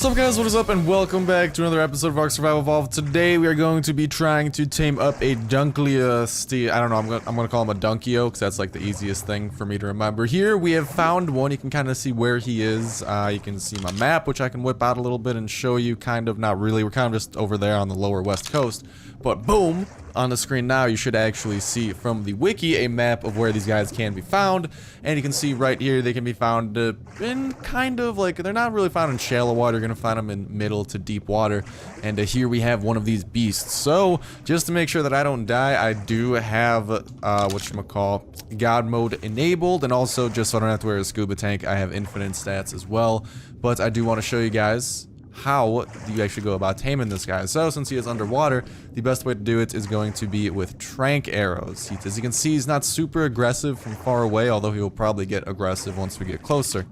What's up guys, what is up, and welcome back to another episode of Ark Survival Evolved. Today we are going to be trying to tame up a Dunkleosteus steed. I don't know, I'm gonna call him a Dunkio, because that's like the easiest thing for me to remember. Here we have found one. You can kind of see where he is. You can see my map, which I can whip out a little bit and show you, kind of, not really. We're kind of just over there on the lower west coast. But boom, on the screen now you should actually see from the wiki a map of where these guys can be found. And you can see right here they can be found in kind of like, they're not really found in shallow water. You're gonna find them in middle to deep water. And here we have one of these beasts. So just to make sure that I don't die, I do have whatchamacall, God mode enabled, and also just so I don't have to wear a scuba tank, I have infinite stats as well. But I do want to show you guys how do you actually go about taming this guy. So since he is underwater, the best way to do it is going to be with trank arrows. As you can see, he's not super aggressive from far away, although he will probably get aggressive once we get closer.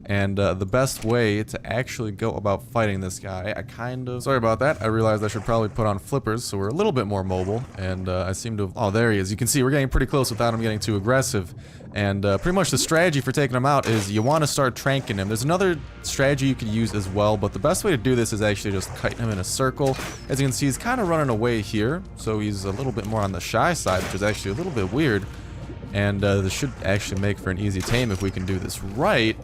And the best way to actually go about fighting this guy, sorry about that, I realized I should probably put on flippers so we're a little bit more mobile. And I seem to have, oh, there he is. You can see we're getting pretty close without him getting too aggressive. And pretty much the strategy for taking him out is you want to start tranking him. There's another strategy you could use as well, but the best way to do this is actually just kiting him in a circle. As you can see, he's kind of running away here, so he's a little bit more on the shy side, which is actually a little bit weird. And this should actually make for an easy tame if we can do this right.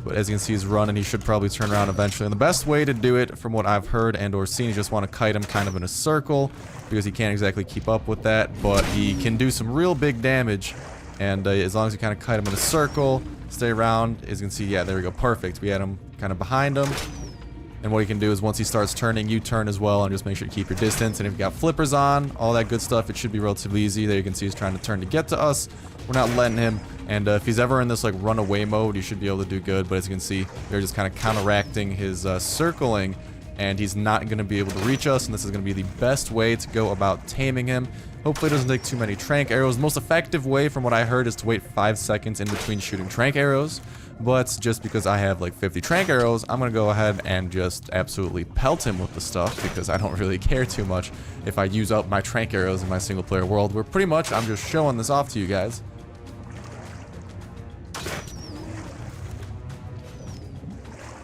But as you can see, he's running. He should probably turn around eventually. And the best way to do it, from what I've heard and or seen, you just want to kite him kind of in a circle, because he can't exactly keep up with that, but he can do some real big damage. And as long as you kind of kite him in a circle, stay around, as you can see, yeah, there we go, perfect. We had him kind of behind him. And what you can do is once he starts turning, you turn as well, and just make sure you keep your distance. And if you've got flippers on, all that good stuff, it should be relatively easy. There you can see he's trying to turn to get to us. We're not letting him. And if he's ever in this like runaway mode, you should be able to do good. But as you can see, they're just kind of counteracting his circling, and he's not going to be able to reach us. And this is going to be the best way to go about taming him. Hopefully it doesn't take too many trank arrows. The most effective way, from what I heard, is to wait 5 seconds in between shooting trank arrows. But just because I have like 50 trank arrows, I'm going to go ahead and just absolutely pelt him with the stuff, because I don't really care too much if I use up my trank arrows in my single player world, where pretty much I'm just showing this off to you guys.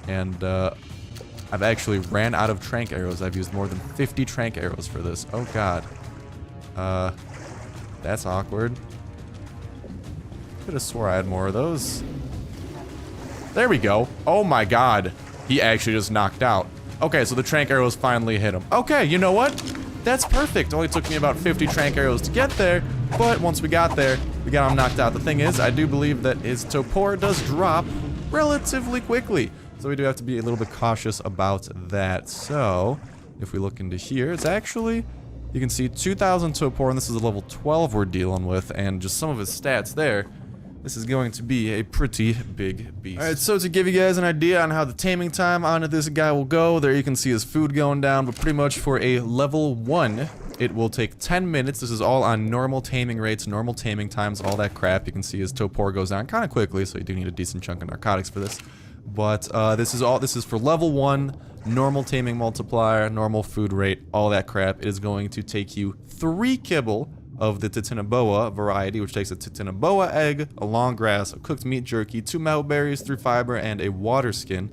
And I've actually ran out of trank arrows. I've used more than 50 trank arrows for this. Oh god. That's awkward. Could have swore I had more of those. There we go. Oh my god. He actually just knocked out. Okay, so the trank arrows finally hit him. Okay, you know what? That's perfect. Only took me about 50 trank arrows to get there, but once we got there, we got him knocked out. The thing is, I do believe that his Topor does drop relatively quickly, so we do have to be a little bit cautious about that. So if we look into here, it's actually, you can see 2,000 Topor, and this is a level 12 we're dealing with, and just some of his stats there. This is going to be a pretty big beast. Alright, so to give you guys an idea on how the taming time on this guy will go, there you can see his food going down, but pretty much for a level 1, it will take 10 minutes. This is all on normal taming rates, normal taming times, all that crap. You can see his Topor goes down kind of quickly, so you do need a decent chunk of narcotics for this. But this is for level 1, normal taming multiplier, normal food rate, all that crap. It is going to take you 3 kibble of the Titanoboa variety, which takes a Titanoboa egg, a long grass, a cooked meat jerky, 2 mouthberries, 3 fiber, and a water skin.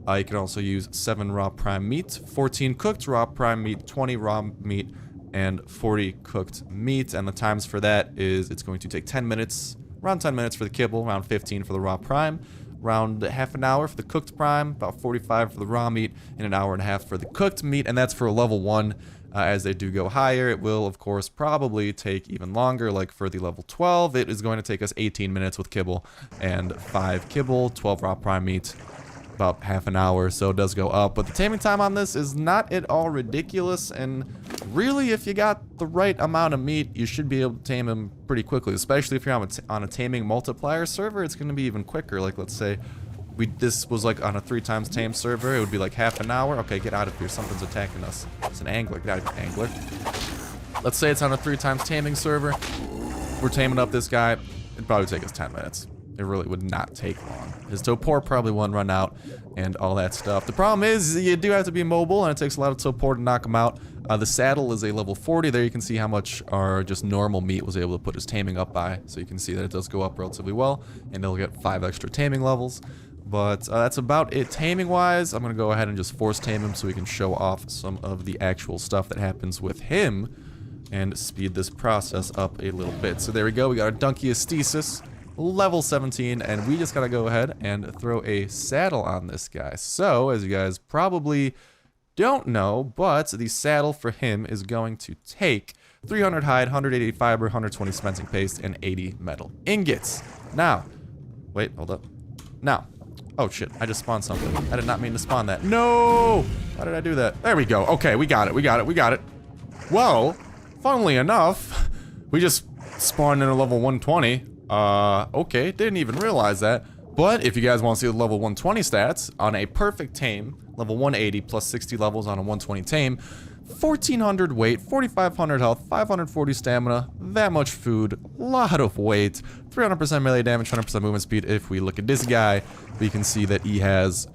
You can also use 7 raw prime meat, 14 cooked raw prime meat, 20 raw meat, and 40 cooked meat. And the times for that is, it's going to take 10 minutes, around 10 minutes for the kibble, around 15 for the raw prime, around half an hour for the cooked prime, about 45 for the raw meat, and an hour and a half for the cooked meat. And that's for a level 1. As they do go higher, it will, of course, probably take even longer. Like for the level 12, it is going to take us 18 minutes with kibble and 5 kibble, 12 raw prime meat, about half an hour, so it does go up. But the taming time on this is not at all ridiculous, and really, if you got the right amount of meat, you should be able to tame him pretty quickly, especially if you're on a taming multiplier server. It's going to be even quicker. Like, let's say this was like on a 3 times tame server, it would be like half an hour. Okay, get out of here, something's attacking us. It's an angler, get out of here, angler. Let's say it's on a 3 times taming server. We're taming up this guy, it'd probably take us 10 minutes. It really would not take long. His Topor probably won't run out and all that stuff. The problem is you do have to be mobile, and it takes a lot of Topor to knock him out. The saddle is a level 40. There you can see how much our just normal meat was able to put his taming up by. So you can see that it does go up relatively well, and it'll get 5 extra taming levels. But that's about it taming-wise. I'm going to go ahead and just force tame him so we can show off some of the actual stuff that happens with him and speed this process up a little bit. So there we go. We got our Dunkleostesis, level 17, and we just got to go ahead and throw a saddle on this guy. So, as you guys probably don't know, but the saddle for him is going to take 300 hide, 180 fiber, 120 cementing paste, and 80 metal ingots. Now, wait, hold up. Now, oh shit, I just spawned something. I did not mean to spawn that. No! Why did I do that? There we go. Okay, we got it, we got it, we got it. Well, funnily enough, we just spawned in a level 120. Okay, didn't even realize that. But if you guys want to see the level 120 stats, on a perfect tame, level 180 plus 60 levels on a 120 tame, 1400 weight, 4500 health, 540 stamina, that much food, lot of weight, 300% melee damage, 100% movement speed. If we look at this guy, we can see that he has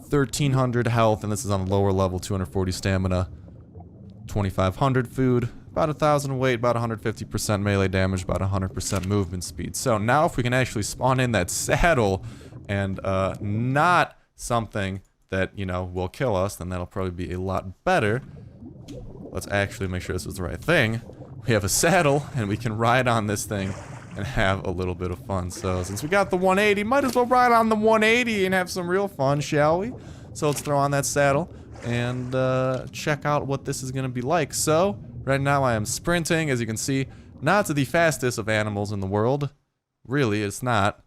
1300 health, and this is on the lower level, 240 stamina, 2500 food, about 1000 weight, about 150% melee damage, about 100% movement speed. So now if we can actually spawn in that saddle and not something that, you know, will kill us, then that'll probably be a lot better. Let's actually make sure this is the right thing. We have a saddle, and we can ride on this thing and have a little bit of fun. So since we got the 180, might as well ride on the 180 and have some real fun, shall we? So let's throw on that saddle and check out what this is going to be like. So right now I am sprinting, as you can see, not the fastest of animals in the world. Really, it's not.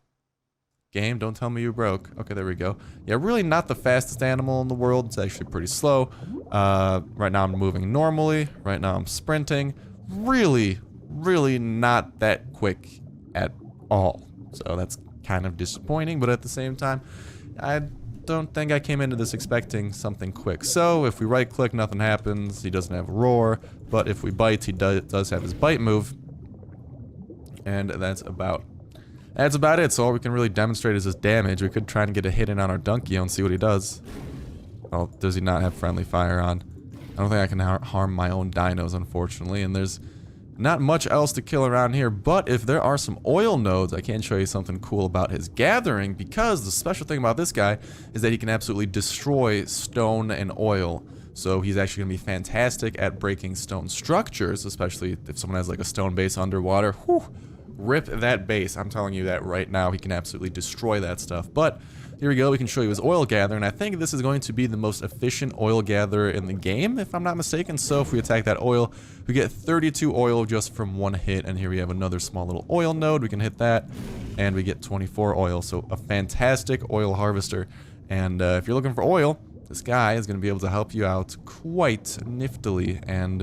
Game, don't tell me you broke. Okay, there we go. Yeah, really not the fastest animal in the world. It's actually pretty slow. Right now I'm moving normally. Right now I'm sprinting. Really, really not that quick at all. So that's kind of disappointing, but at the same time, I don't think I came into this expecting something quick. So if we right click, nothing happens. He doesn't have a roar, but if we bite, he does have his bite move. And that's about it. So all we can really demonstrate is his damage. We could try and get a hit in on our Dunkio and see what he does. Oh, does he not have friendly fire on? I don't think I can harm my own dinos, unfortunately, and there's not much else to kill around here. But if there are some oil nodes, I can show you something cool about his gathering, because the special thing about this guy is that he can absolutely destroy stone and oil. So he's actually going to be fantastic at breaking stone structures, especially if someone has like a stone base underwater. Whew. Rip that base. I'm telling you that right now. He can absolutely destroy that stuff. But here we go. We can show you his oil gather, and I think this is going to be the most efficient oil gatherer in the game, if I'm not mistaken. So if we attack that oil, we get 32 oil just from one hit. And here we have another small little oil node. We can hit that, and we get 24 oil. So a fantastic oil harvester. And if you're looking for oil, this guy is going to be able to help you out quite niftily. And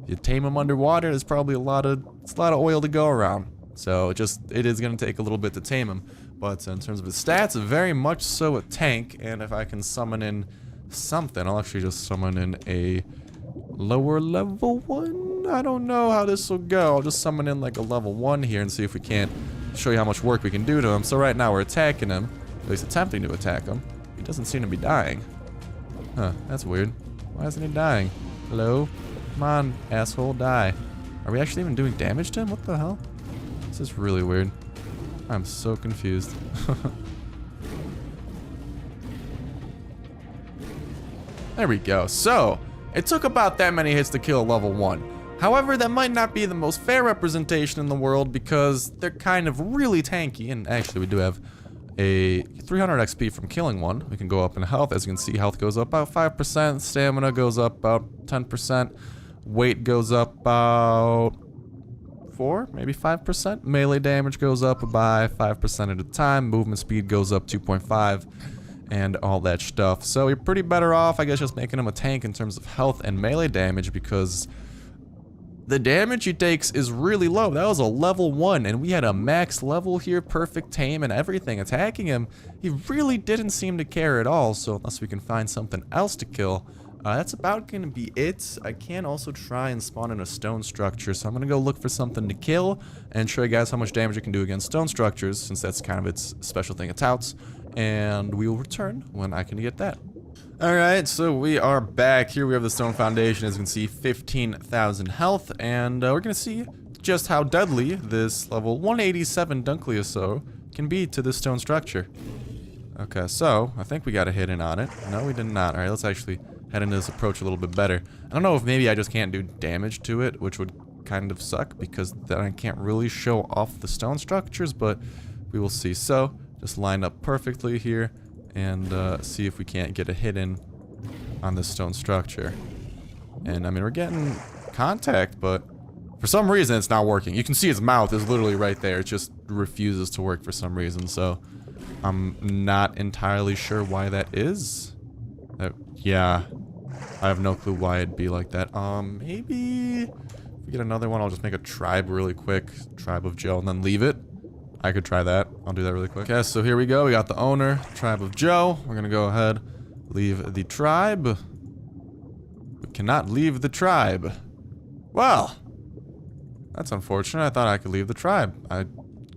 if you tame him underwater, there's probably a lot of oil to go around. So it is going to take a little bit to tame him. But in terms of his stats, very much so a tank. And if I can summon in something, I'll actually just summon in a lower level one. I don't know how this will go. I'll just summon in like a level 1 here and see if we can't show you how much work we can do to him. So right now we're attacking him, at least attempting to attack him. He doesn't seem to be dying. Huh, that's weird. Why isn't he dying? Hello? Come on, asshole, die. Are we actually even doing damage to him? What the hell? This is really weird. I'm so confused. There we go. So, it took about that many hits to kill level 1. However, that might not be the most fair representation in the world because they're kind of really tanky. And actually, we do have a 300 XP from killing one. We can go up in health. As you can see, health goes up about 5%. Stamina goes up about 10%. Weight goes up about 4, maybe 5%. Melee damage goes up by 5% at a time. Movement speed goes up 2.5 and all that stuff. So you're pretty better off, I guess, just making him a tank in terms of health and melee damage because the damage he takes is really low. That was a level 1 and we had a max level here, perfect tame and everything. Attacking him, he really didn't seem to care at all. So unless we can find something else to kill, that's about going to be it. I can also try and spawn in a stone structure, so I'm going to go look for something to kill and show you guys how much damage it can do against stone structures, since that's kind of its special thing it touts, and we will return when I can get that. Alright, so we are back. Here we have the stone foundation. As you can see, 15,000 health, and we're going to see just how deadly this level 187 Dunkleosaur can be to this stone structure. Okay, so I think we got a hit in on it. No, we did not. All right, let's actually head into this approach a little bit better. I don't know if maybe I just can't do damage to it, which would kind of suck because then I can't really show off the stone structures, but we will see. So just line up perfectly here and see if we can't get a hit in on this stone structure. And I mean, we're getting contact, but for some reason it's not working. You can see its mouth is literally right there. It just refuses to work for some reason, so I'm not entirely sure why that is. Yeah, I have no clue why it'd be like that. Maybe if we get another one, I'll just make a tribe really quick. Tribe of Joe, and then leave it. I could try that. I'll do that really quick. Okay, so here we go. We got the owner, Tribe of Joe. We're gonna go ahead, leave the tribe. We cannot leave the tribe. Well, that's unfortunate. I thought I could leave the tribe. I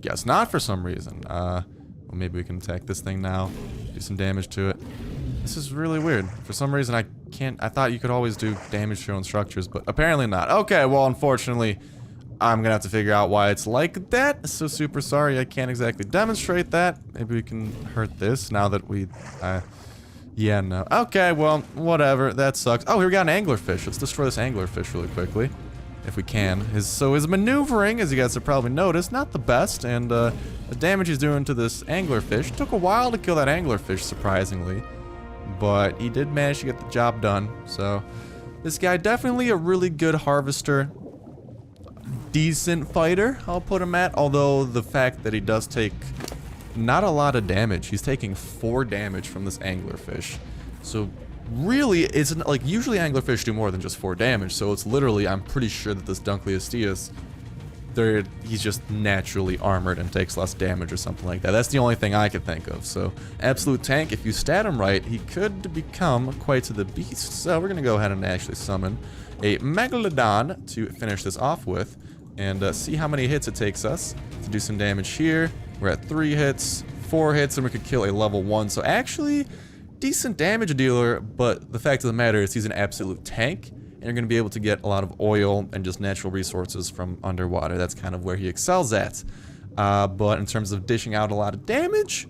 guess not for some reason. Well, maybe we can attack this thing now, do some damage to it. This is really weird. For some reason, I can't. I thought you could always do damage to your own structures, but apparently not. Okay, well, unfortunately, I'm gonna have to figure out why it's like that. So super sorry, I can't exactly demonstrate that. Maybe we can hurt this now that we. Yeah, no. Okay, well, whatever. That sucks. Oh, here we got an anglerfish. Let's destroy this anglerfish really quickly, if we can. His maneuvering, as you guys have probably noticed, not the best, and the damage he's doing to this anglerfish took a while to kill that anglerfish, surprisingly, but he did manage to get the job done. So this guy definitely a really good harvester, decent fighter, I'll put him at. Although the fact that he does take not a lot of damage, he's taking 4 damage from this anglerfish. So really, it's like usually anglerfish do more than just 4 damage. So it's literally, I'm pretty sure that this Dunkleosteus, he's just naturally armored and takes less damage or something like that. That's the only thing I could think of. So absolute tank. If you stat him right, he could become quite the beast. So we're gonna go ahead and actually summon a Megalodon to finish this off with, and see how many hits it takes us to do some damage here. We're at 3 hits, 4 hits, and we could kill a level 1. So actually, decent damage dealer, but the fact of the matter is he's an absolute tank, and you're going to be able to get a lot of oil and just natural resources from underwater. That's kind of where he excels at. But in terms of dishing out a lot of damage,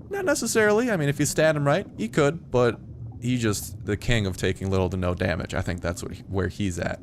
not necessarily. I mean, if you stat him right, he could, but he's just the king of taking little to no damage. I think that's where he's at,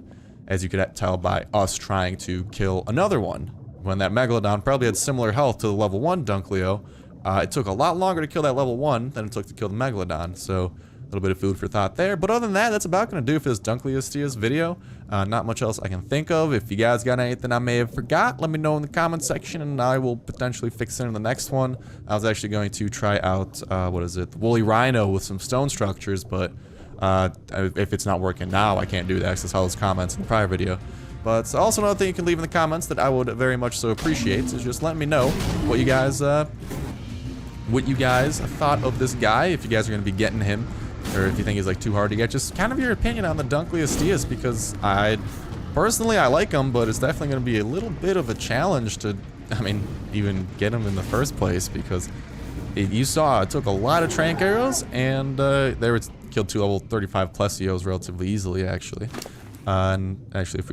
as you could tell by us trying to kill another one. When that Megalodon probably had similar health to the level 1 Dunkleo, it took a lot longer to kill that level 1 than it took to kill the Megalodon, so a little bit of food for thought there. But other than that, that's about going to do for this Dunkleosteus video. Not much else I can think of. If you guys got anything I may have forgot, let me know in the comment section, and I will potentially fix it in the next one. I was actually going to try out, what is it, the Woolly Rhino with some stone structures, but if it's not working now, I can't do that because I saw those comments in the prior video. But also another thing you can leave in the comments that I would very much so appreciate is just let me know what you guys thought of this guy, if you guys are going to be getting him, or if you think he's like too hard to get. Just kind of your opinion on the Dunkleosteus, because personally I like him, but it's definitely going to be a little bit of a challenge to, I mean, even get him in the first place, because you saw it took a lot of trank arrows, and they were killed 2 level 35 plesios relatively easily, actually. And actually, if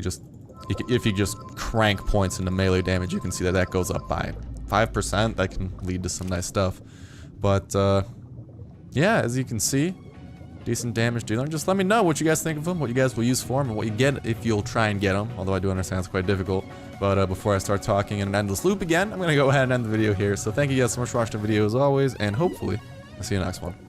you just crank points into melee damage, you can see that that goes up by 5%. That can lead to some nice stuff. But yeah, as you can see, decent damage dealer. Just let me know what you guys think of him, what you guys will use for him, and what you get if you'll try and get him. Although I do understand it's quite difficult. But before I start talking in an endless loop again, I'm going to go ahead and end the video here. So thank you guys so much for watching the video as always, and hopefully I'll see you in the next one.